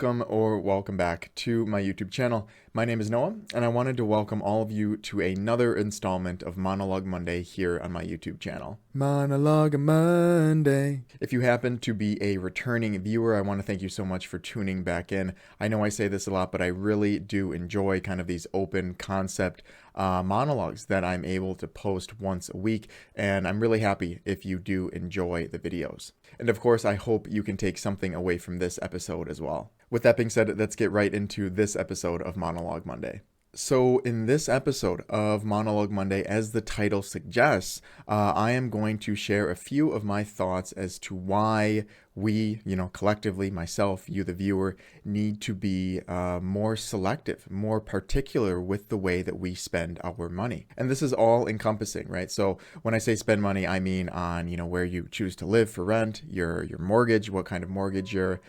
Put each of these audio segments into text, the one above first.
Welcome back to my YouTube channel. My name is Noah, and I wanted to welcome all of you to another installment of Monologue Monday here on my YouTube channel. Monologue Monday. If you happen to be a returning viewer, I want to thank you so much for tuning back in. I know I say this a lot, but I really do enjoy kind of these open concept monologues that I'm able to post once a week, and I'm really happy if you do enjoy the videos. And of course, I hope you can take something away from this episode as well. With that being said, let's get right into this episode of Monologue Monday. So in this episode of Monologue Monday, as the title suggests, I am going to share a few of my thoughts as to why we, collectively, myself, you, the viewer, need to be more selective, more particular with the way that we spend our money. And this is all encompassing, right? So when I say spend money, I mean on, where you choose to live for rent, your mortgage, what kind of mortgage you're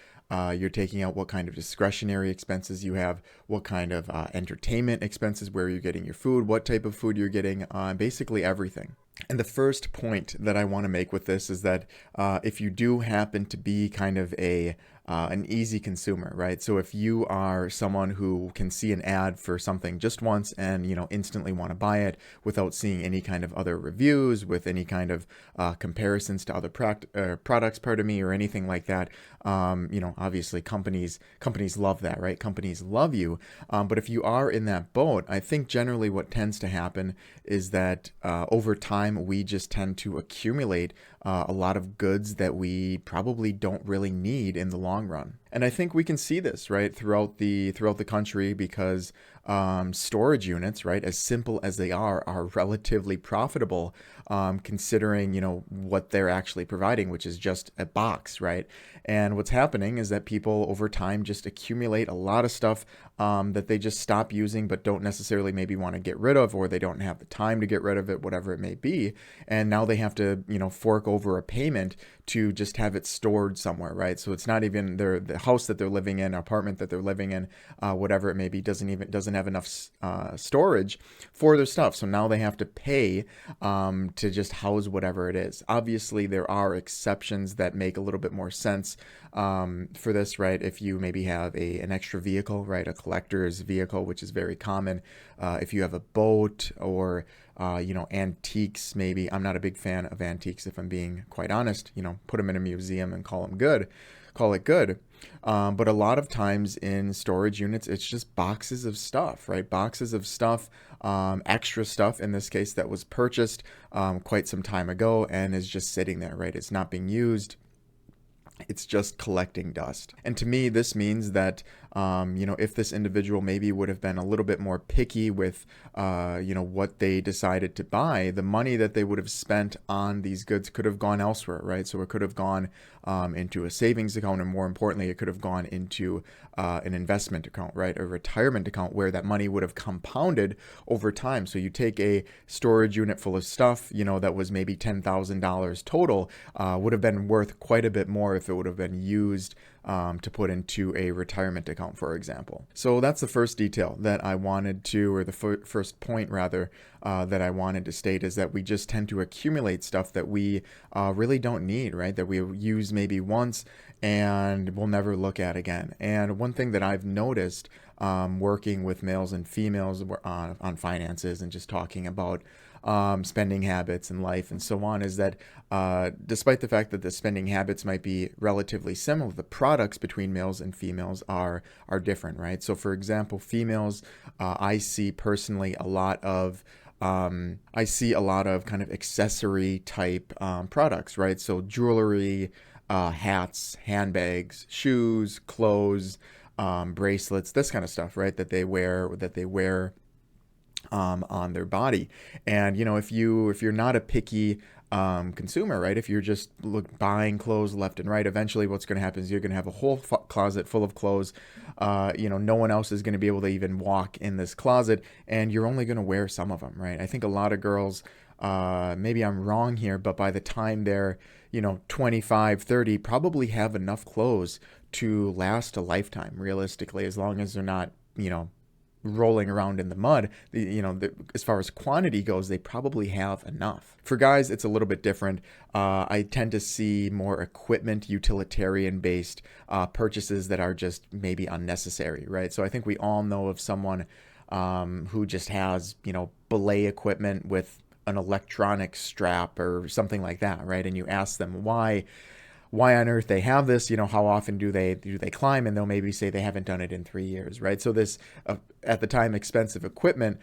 taking out, what kind of discretionary expenses you have, what kind of entertainment expenses, where you're getting your food, what type of food you're getting, basically everything. And the first point that I want to make with this is that if you do happen to be kind of an easy consumer, right? So if you are someone who can see an ad for something just once and, instantly want to buy it without seeing any kind of other reviews, with any kind of comparisons to other products, or anything like that, obviously companies love that, right? Companies love you. But if you are in that boat, I think generally what tends to happen is that over time, we just tend to accumulate a lot of goods that we probably don't really need in the long run. And I think we can see this, right, throughout the country, because storage units, right, as simple as they are relatively profitable, considering, what they're actually providing, which is just a box, right? And what's happening is that people over time just accumulate a lot of stuff that they just stop using, but don't necessarily maybe want to get rid of, or they don't have the time to get rid of it, whatever it may be. And now they have to, fork over a payment to just have it stored somewhere, right? So it's not even the house that they're living in, apartment that they're living in, whatever it may be, doesn't have enough storage for their stuff. So now they have to pay to just house whatever it is. Obviously, there are exceptions that make a little bit more sense for this, right? If you maybe have an extra vehicle, right, a collector's vehicle, which is very common. If you have a boat, or antiques, maybe. I'm not a big fan of antiques, if I'm being quite honest. Put them in a museum and call it good. But a lot of times in storage units, it's just boxes of stuff, right? Boxes of stuff, extra stuff in this case, that was purchased quite some time ago and is just sitting there, right? It's not being used. It's just collecting dust. And to me, this means that, if this individual maybe would have been a little bit more picky with, what they decided to buy, the money that they would have spent on these goods could have gone elsewhere, right? So it could have gone into a savings account, and more importantly, it could have gone into an investment account, right? A retirement account, where that money would have compounded over time. So you take a storage unit full of stuff, that was maybe $10,000 total, would have been worth quite a bit more if it would have been used to put into a retirement account, for example. So that's the first detail that I wanted to, or the first point rather, that I wanted to state, is that we just tend to accumulate stuff that we really don't need, right? That we use maybe once and we'll never look at again. And one thing that I've noticed working with males and females on finances, and just talking about spending habits in life and so on, is that despite the fact that the spending habits might be relatively similar, the products between males and females are different, right? So for example, females, I see personally a lot of kind of accessory type products, right? So jewelry, hats, handbags, shoes, clothes, bracelets, this kind of stuff, right? That they wear on their body. And if you're not a picky consumer, right? If you're just buying clothes left and right, eventually what's going to happen is you're going to have a whole closet full of clothes. No one else is going to be able to even walk in this closet, and you're only going to wear some of them, right? I think a lot of girls, maybe I'm wrong here, but by the time they're 25, 30, probably have enough clothes to last a lifetime, realistically, as long as they're not rolling around in the mud. As far as quantity goes, they probably have enough. For guys, it's a little bit different. I tend to see more equipment, utilitarian-based purchases that are just maybe unnecessary, right? So I think we all know of someone who just has, belay equipment with an electronic strap or something like that, right? And you ask them why on earth they have this, how often do they climb, and they'll maybe say they haven't done it in 3 years, right? So this at the time expensive equipment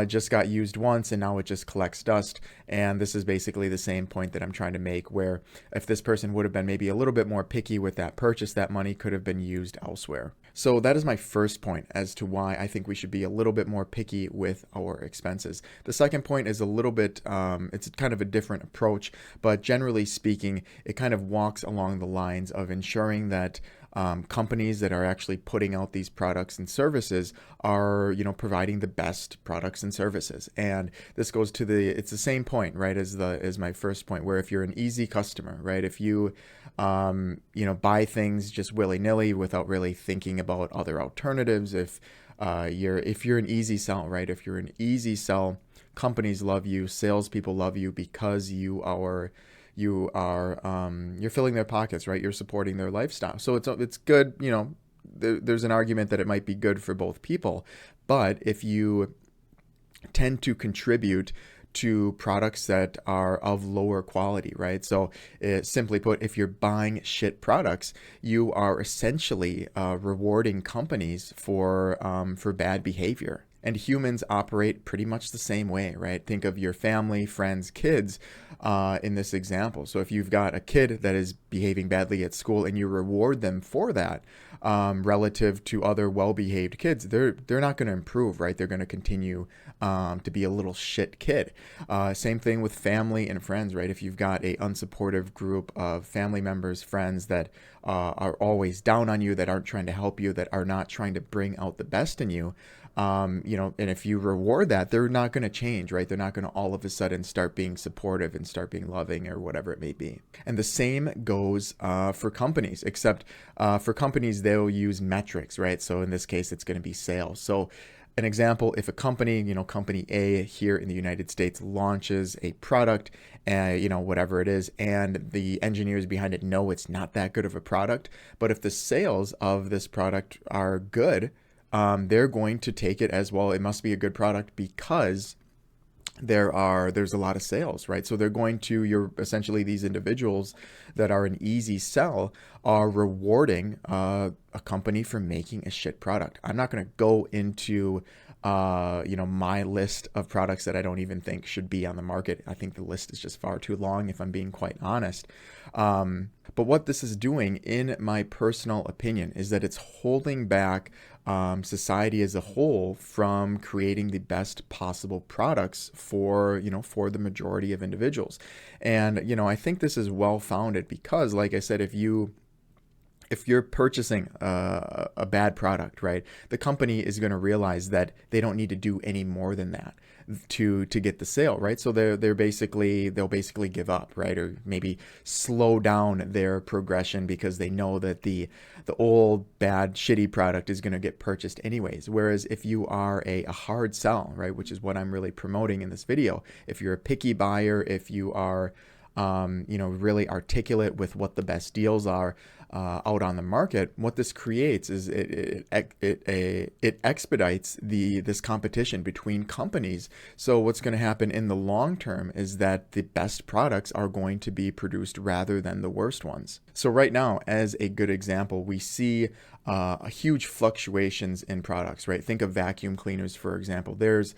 just got used once, and now it just collects dust. And this is basically the same point that I'm trying to make, where if this person would have been maybe a little bit more picky with that purchase, that money could have been used elsewhere. So that is my first point as to why I think we should be a little bit more picky with our expenses. The second point is a little bit, it's kind of a different approach, but generally speaking, it kind of walks along the lines of ensuring that companies that are actually putting out these products and services are, providing the best products and services. And this goes to it's the same point, right, as my first point, where if you're an easy customer, right, if you, buy things just willy-nilly without really thinking about other alternatives, if you're an easy sell, right, if you're an easy sell, companies love you, salespeople love you because you're filling their pockets, right? You're supporting their lifestyle. So it's good, there's an argument that it might be good for both people. But if you tend to contribute to products that are of lower quality, right? So simply put, if you're buying shit products, you are essentially rewarding companies for bad behavior. And humans operate pretty much the same way, right? Think of your family, friends, kids in this example. So if you've got a kid that is behaving badly at school and you reward them for that, relative to other well-behaved kids, they're not going to improve, right? They're going to continue to be a little shit kid. Same thing with family and friends, right? If you've got a unsupportive group of family members, friends that are always down on you, that aren't trying to help you, that are not trying to bring out the best in you, and if you reward that, they're not going to change, right? They're not going to all of a sudden start being supportive and start being loving or whatever it may be. And the same goes for companies, except for companies, they'll use metrics, right? So in this case, it's going to be sales. So an example, if a company, company A here in the United States launches a product, whatever it is, and the engineers behind it know it's not that good of a product, but if the sales of this product are good, they're going to take it as, well, it must be a good product because there's a lot of sales, right? So they're going to, you're essentially, these individuals that are an easy sell are rewarding a company for making a shit product. I'm not going to go into my list of products that I don't even think should be on the market. I think the list is just far too long, if I'm being quite honest. But what this is doing, in my personal opinion, is that it's holding back society as a whole from creating the best possible products for the majority of individuals. And I think this is well founded because, like I said, if you're purchasing a bad product, right, the company is going to realize that they don't need to do any more than that to get the sale, right? So they'll basically give up, right, or maybe slow down their progression because they know that the old bad shitty product is going to get purchased anyways. Whereas if you are a hard sell, right, which is what I'm really promoting in this video, if you're a picky buyer, if you are really articulate with what the best deals are out on the market, what this creates is it expedites this competition between companies. So what's going to happen in the long term is that the best products are going to be produced rather than the worst ones. So right now, as a good example, we see a huge fluctuations in products, right? Think of vacuum cleaners, for example. There's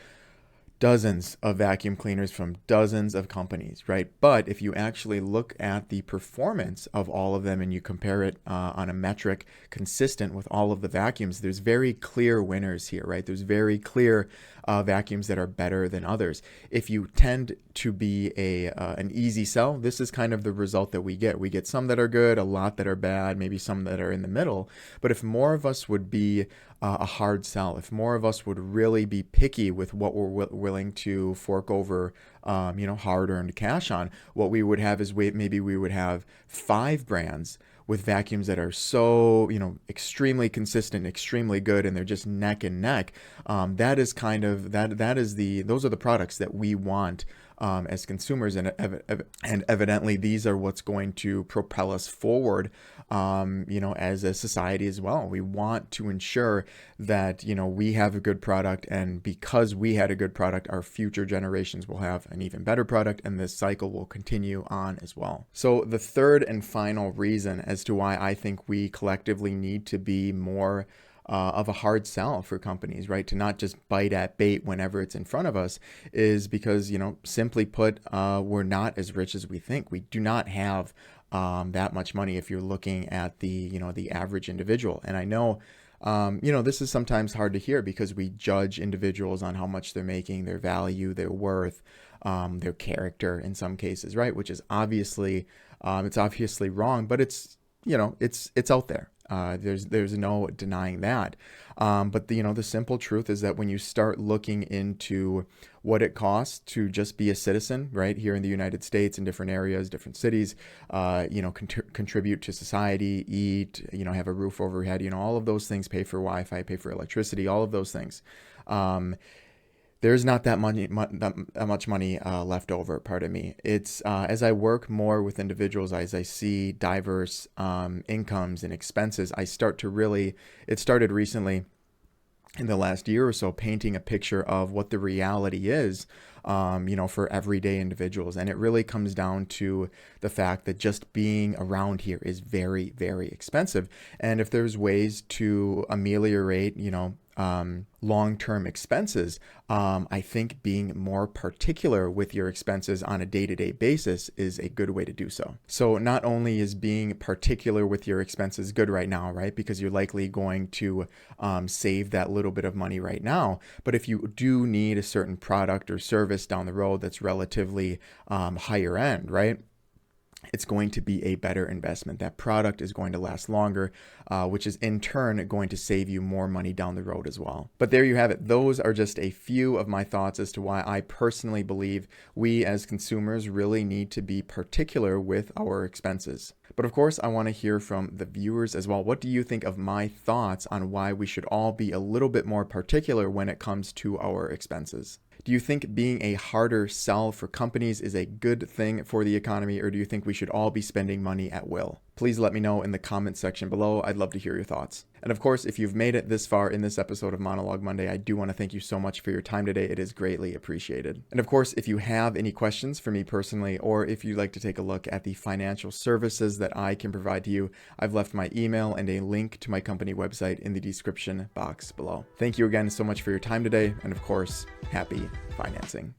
dozens of vacuum cleaners from dozens of companies, right? But if you actually look at the performance of all of them and you compare it on a metric consistent with all of the vacuums, there's very clear winners here, right? There's very clear vacuums that are better than others. If you tend to be an easy sell, this is kind of the result that we get. We get some that are good, a lot that are bad, maybe some that are in the middle. But if more of us would be a hard sell, if more of us would really be picky with what we're willing to fork over, hard-earned cash on, what we would have is maybe we would have 5 brands with vacuums that are so, extremely consistent, extremely good, and they're just neck and neck. That is kind of those are the products that we want as consumers, and evidently these are what's going to propel us forward, as a society as well. We want to ensure that, we have a good product, and because we had a good product, our future generations will have an even better product, and this cycle will continue on as well. So the third and final reason as to why I think we collectively need to be more of a hard sell for companies, right? To not just bite at bait whenever it's in front of us, is because, simply put, we're not as rich as we think. We do not have that much money if you're looking at the average individual. And I know, this is sometimes hard to hear because we judge individuals on how much they're making, their value, their worth, their character in some cases, right? Which is obviously, it's obviously wrong, but it's out there. There's no denying that. But the simple truth is that when you start looking into what it costs to just be a citizen, right, here in the United States, in different areas, different cities, contribute to society, eat, have a roof over your head, all of those things, pay for Wi-Fi, pay for electricity, all of those things. There's not that much money left over, pardon me. It's as I work more with individuals, as I see diverse incomes and expenses, I start to it started recently in the last year or so, painting a picture of what the reality is, for everyday individuals. And it really comes down to the fact that just being around here is very, very expensive. And if there's ways to ameliorate, long-term expenses, I think being more particular with your expenses on a day-to-day basis is a good way to do so. So not only is being particular with your expenses good right now, right? Because you're likely going to save that little bit of money right now. But if you do need a certain product or service down the road that's relatively higher end, right? It's going to be a better investment. That product is going to last longer, which is in turn going to save you more money down the road as well. But there you have it. Those are just a few of my thoughts as to why I personally believe we as consumers really need to be particular with our expenses. But of course, I want to hear from the viewers as well. What do you think of my thoughts on why we should all be a little bit more particular when it comes to our expenses? Do you think being a harder sell for companies is a good thing for the economy, or do you think we should all be spending money at will? Please let me know in the comment section below. I'd love to hear your thoughts. And of course, if you've made it this far in this episode of Monologue Monday, I do want to thank you so much for your time today. It is greatly appreciated. And of course, if you have any questions for me personally, or if you'd like to take a look at the financial services that I can provide to you, I've left my email and a link to my company website in the description box below. Thank you again so much for your time today. And of course, happy financing.